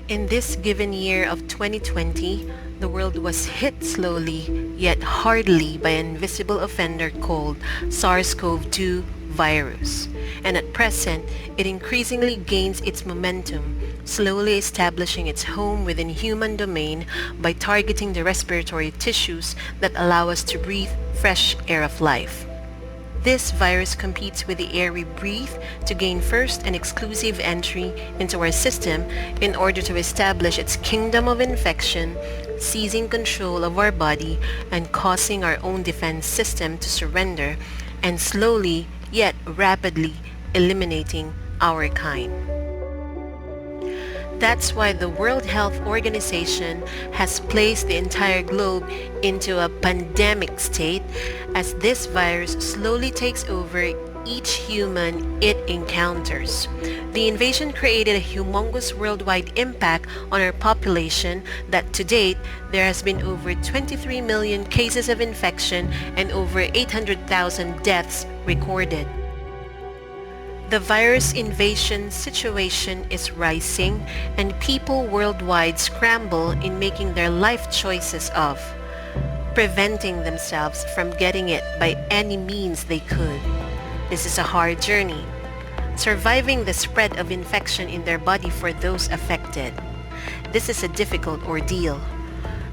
In this given year of 2020, the world was hit slowly yet hardly by an invisible offender called SARS-CoV-2 virus. And at present, it increasingly gains its momentum, slowly establishing its home within human domain by targeting the respiratory tissues that allow us to breathe fresh air of life. This virus competes with the air we breathe to gain first and exclusive entry into our system in order to establish its kingdom of infection, seizing control of our body and causing our own defense system to surrender and slowly yet rapidly eliminating our kind. That's why the World Health Organization has placed the entire globe into a pandemic state as this virus slowly takes over each human it encounters. The invasion created a humongous worldwide impact on our population that to date there has been over 23 million cases of infection and over 800,000 deaths recorded. The virus invasion situation is rising and people worldwide scramble in making their life choices of preventing themselves from getting it by any means they could. This is a hard journey. Surviving the spread of infection in their body for those affected. This is a difficult ordeal.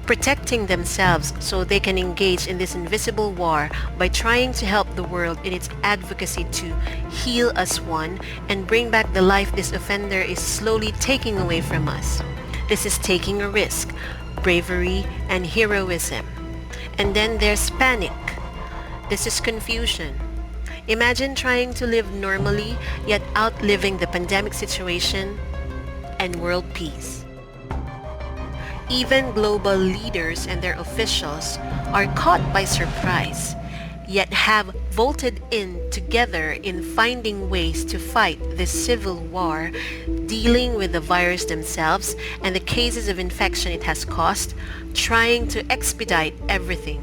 Protecting themselves so they can engage in this invisible war by trying to help the world in its advocacy to heal as one and bring back the life this offender is slowly taking away from us. This is taking a risk, bravery, and heroism. And then there's panic. This is confusion. Imagine trying to live normally yet outliving the pandemic situation and world peace. Even global leaders and their officials are caught by surprise, yet have vaulted in together in finding ways to fight this civil war, dealing with the virus themselves and the cases of infection it has caused, trying to expedite everything.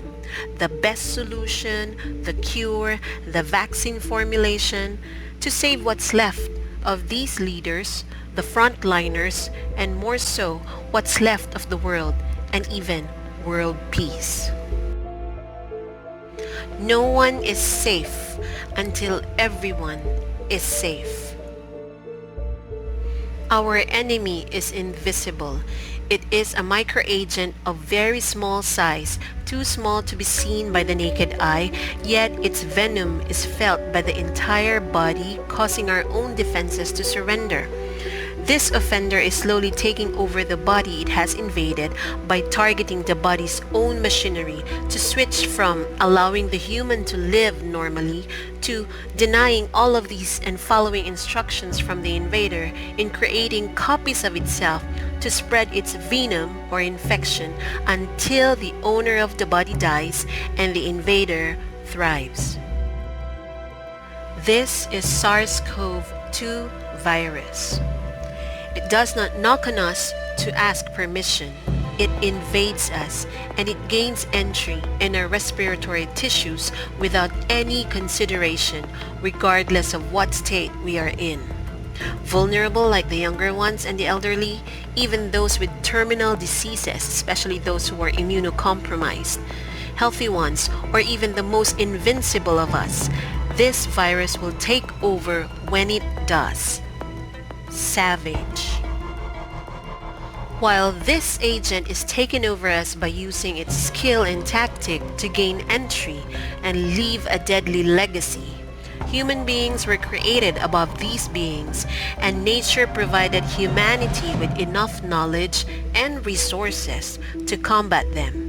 The best solution, the cure, the vaccine formulation, to save what's left of these leaders, the frontliners, and more so, what's left of the world, and even world peace. No one is safe until everyone is safe. Our enemy is invisible. It is a microagent of very small size, too small to be seen by the naked eye, yet its venom is felt by the entire body, causing our own defenses to surrender. This offender is slowly taking over the body it has invaded by targeting the body's own machinery to switch from allowing the human to live normally to denying all of these and following instructions from the invader in creating copies of itself to spread its venom or infection until the owner of the body dies and the invader thrives. This is SARS-CoV-2 virus. It does not knock on us to ask permission. It invades us and it gains entry in our respiratory tissues without any consideration, regardless of what state we are in. Vulnerable like the younger ones and the elderly, even those with terminal diseases, especially those who are immunocompromised, healthy ones, or even the most invincible of us, this virus will take over when it does. Savage. While this agent is taken over us by using its skill and tactic to gain entry and leave a deadly legacy, human beings were created above these beings, and nature provided humanity with enough knowledge and resources to combat them.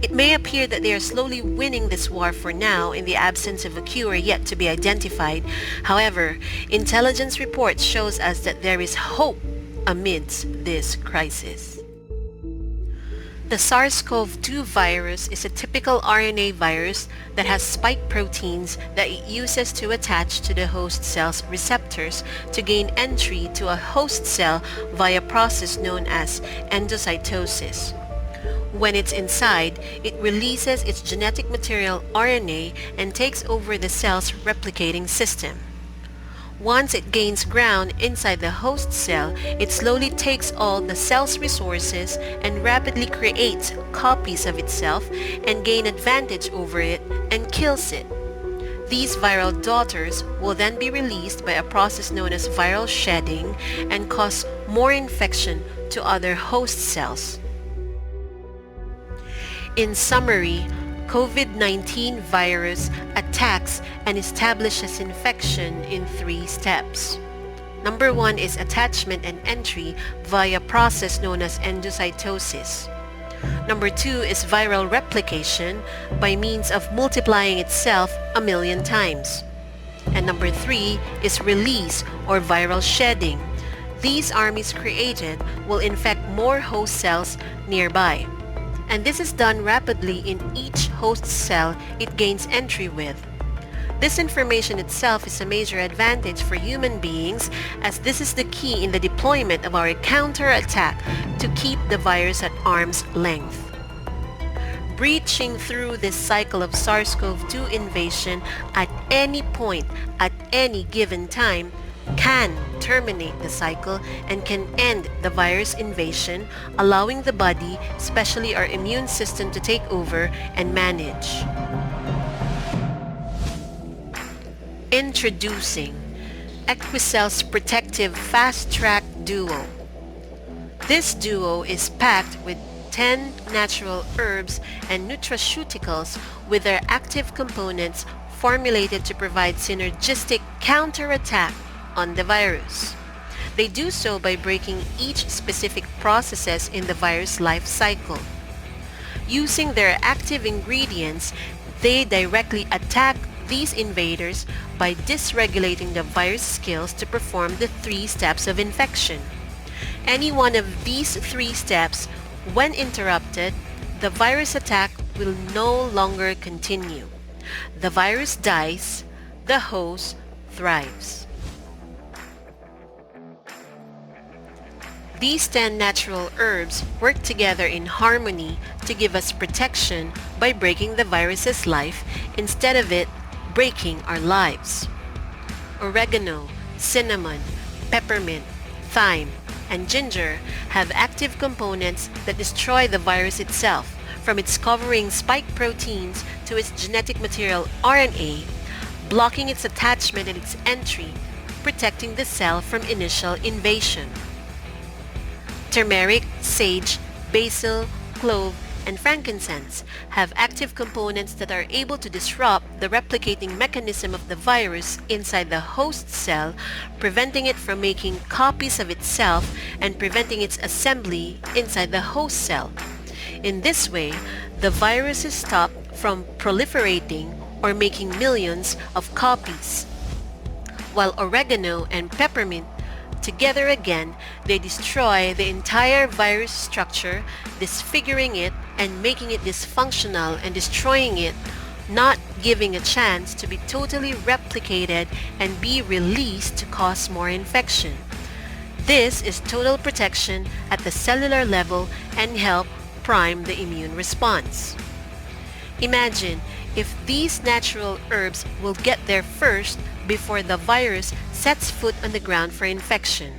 It may appear that they are slowly winning this war for now in the absence of a cure yet to be identified. However, intelligence reports shows us that there is hope amidst this crisis. The SARS-CoV-2 virus is a typical RNA virus that has spike proteins that it uses to attach to the host cell's receptors to gain entry to a host cell via a process known as endocytosis. When it's inside, it releases its genetic material RNA and takes over the cell's replicating system. Once it gains ground inside the host cell, it slowly takes all the cell's resources and rapidly creates copies of itself and gain advantage over it and kills it. These viral daughters will then be released by a process known as viral shedding and cause more infection to other host cells. In summary, COVID-19 virus attacks and establishes infection in 3 steps. Number 1 is attachment and entry via process known as endocytosis. Number 2 is viral replication by means of multiplying itself 1,000,000 times. And number 3 is release or viral shedding. These armies created will infect more host cells nearby. And this is done rapidly in each host cell it gains entry with. This information itself is a major advantage for human beings, as this is the key in the deployment of our counterattack to keep the virus at arm's length. Breaching through this cycle of SARS-CoV-2 invasion at any point, at any given time, can terminate the cycle and can end the virus invasion, allowing the body, especially our immune system, to take over and manage. Introducing EquiCell's Protective Fast Track Duo. This duo is packed with 10 natural herbs and nutraceuticals with their active components formulated to provide synergistic counterattack on the virus. They do so by breaking each specific processes in the virus life cycle. Using their active ingredients, they directly attack these invaders by dysregulating the virus skills to perform the 3 steps of infection. Any one of these 3 steps, when interrupted, the virus attack will no longer continue. The virus dies, the host thrives. These 10 natural herbs work together in harmony to give us protection by breaking the virus's life instead of it breaking our lives. Oregano, cinnamon, peppermint, thyme, and ginger have active components that destroy the virus itself, from its covering spike proteins to its genetic material RNA, blocking its attachment and its entry, protecting the cell from initial invasion. Turmeric, sage, basil, clove, and frankincense have active components that are able to disrupt the replicating mechanism of the virus inside the host cell, preventing it from making copies of itself and preventing its assembly inside the host cell. In this way, the virus is stopped from proliferating or making millions of copies. While oregano and peppermint together again, they destroy the entire virus structure, disfiguring it and making it dysfunctional and destroying it, not giving a chance to be totally replicated and be released to cause more infection. This is total protection at the cellular level and help prime the immune response. Imagine if these natural herbs will get there first before the virus sets foot on the ground for infection.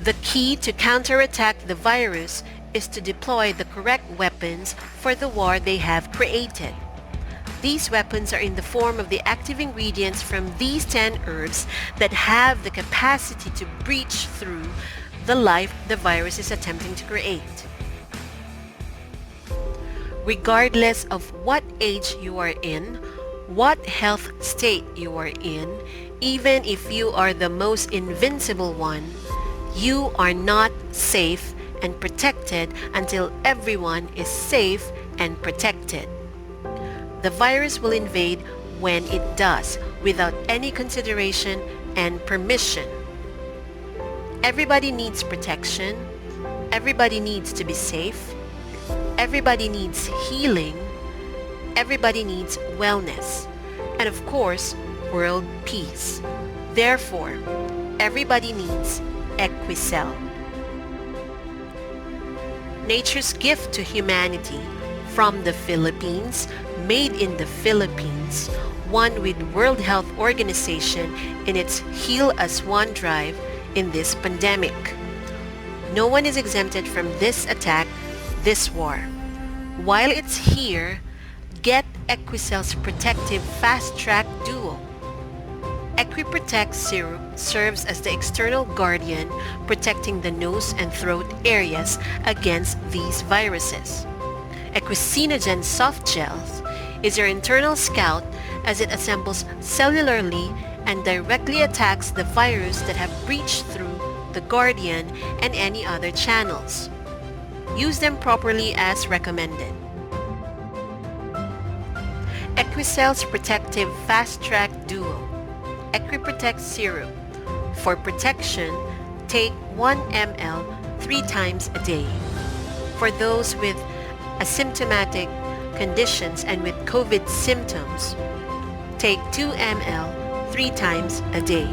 The key to counterattack the virus is to deploy the correct weapons for the war they have created. These weapons are in the form of the active ingredients from these 10 herbs that have the capacity to breach through the life the virus is attempting to create. Regardless of what age you are in, what health state you are in, even if you are the most invincible one, you are not safe and protected until everyone is safe and protected. The virus will invade when it does, without any consideration and permission. Everybody needs protection. Everybody needs to be safe. Everybody needs healing. Everybody needs wellness. And of course, world peace. Therefore, everybody needs EquiCell. Nature's gift to humanity, from the Philippines, made in the Philippines, one with World Health Organization in its Heal as One drive in this pandemic. No one is exempted from this attack, this war. While it's here, get EquiCell's protective fast-track duo. EquiProtect syrup serves as the external guardian protecting the nose and throat areas against these viruses. EquiSynergen soft gels is your internal scout as it assembles cellularly and directly attacks the virus that have breached through the guardian and any other channels. Use them properly as recommended. EquiCell's protective fast-track duo. EquiProtect syrup. For protection, take 1 ml 3 times a day. For those with asymptomatic conditions and with COVID symptoms, take 2 ml 3 times a day.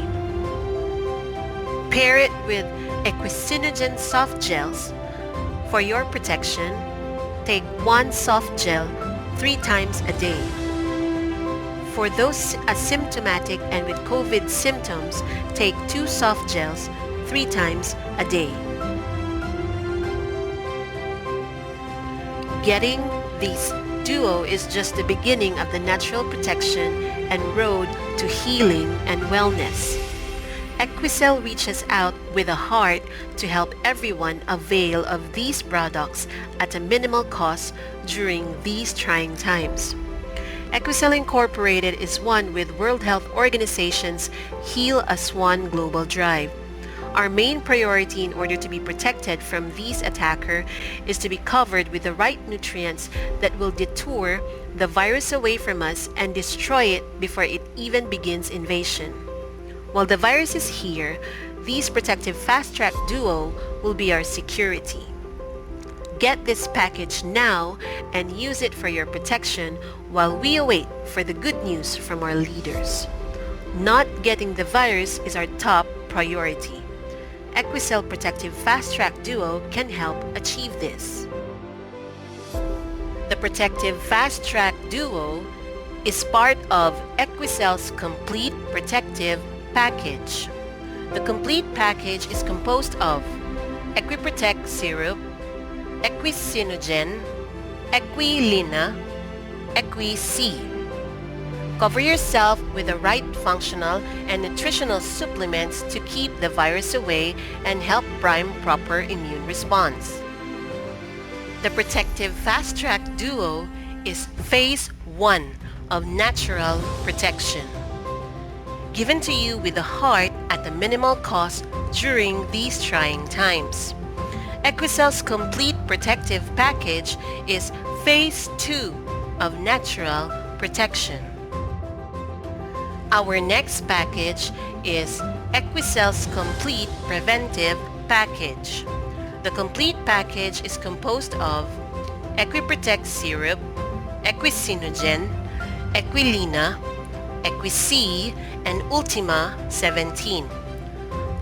Pair it with EquiSynergen soft gels. For your protection, take 1 soft gel 3 times a day. For those asymptomatic and with COVID symptoms, take 2 soft gels 3 times a day. Getting these duo is just the beginning of the natural protection and road to healing and wellness. EquiCell reaches out with a heart to help everyone avail of these products at a minimal cost during these trying times. EquiCell Incorporated is one with World Health Organization's Heal as One global drive. Our main priority in order to be protected from these attackers is to be covered with the right nutrients that will detour the virus away from us and destroy it before it even begins invasion. While the virus is here, these protective fast-track duo will be our security. Get this package now and use it for your protection while we await for the good news from our leaders. Not getting the virus is our top priority. EquiCell Protective Fast Track Duo can help achieve this. The Protective Fast Track Duo is part of EquiCell's Complete Protective Package. The complete package is composed of EquiProtect Syrup, EquiSynergen, EquiLina, EquiC. Cover yourself with the right functional and nutritional supplements to keep the virus away and help prime proper immune response. The Protective Fast Track Duo is Phase 1 of natural protection. Given to you with the heart at a minimal cost during these trying times. EquiCell's Complete Protective Package is Phase 2 of natural protection. Our next package is EquiCell's Complete Preventive Package. The complete package is composed of EquiProtect Syrup, EquiSynergen, EquiLina, EquiC, and Ultima 17.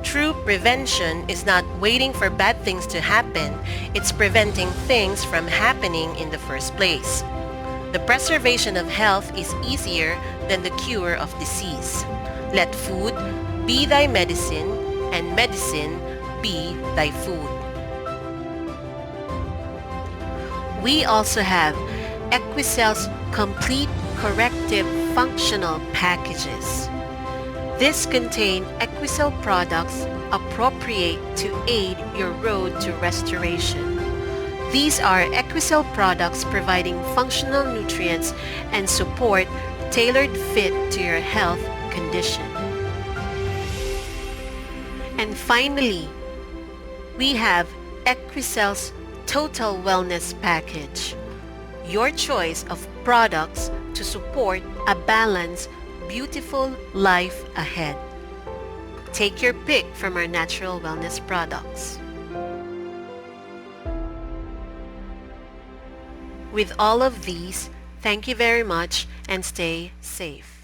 True prevention is not waiting for bad things to happen, it's preventing things from happening in the first place. The preservation of health is easier than the cure of disease. Let food be thy medicine, and medicine be thy food. We also have EquiCell's Complete Corrective Functional Packages. This contains EquiCell products appropriate to aid your road to restoration. These are EquiCell products providing functional nutrients and support tailored fit to your health condition. And finally, we have EquiCell's Total Wellness Package, your choice of products to support a balanced, beautiful life ahead. Take your pick from our natural wellness products. With all of these, thank you very much and stay safe.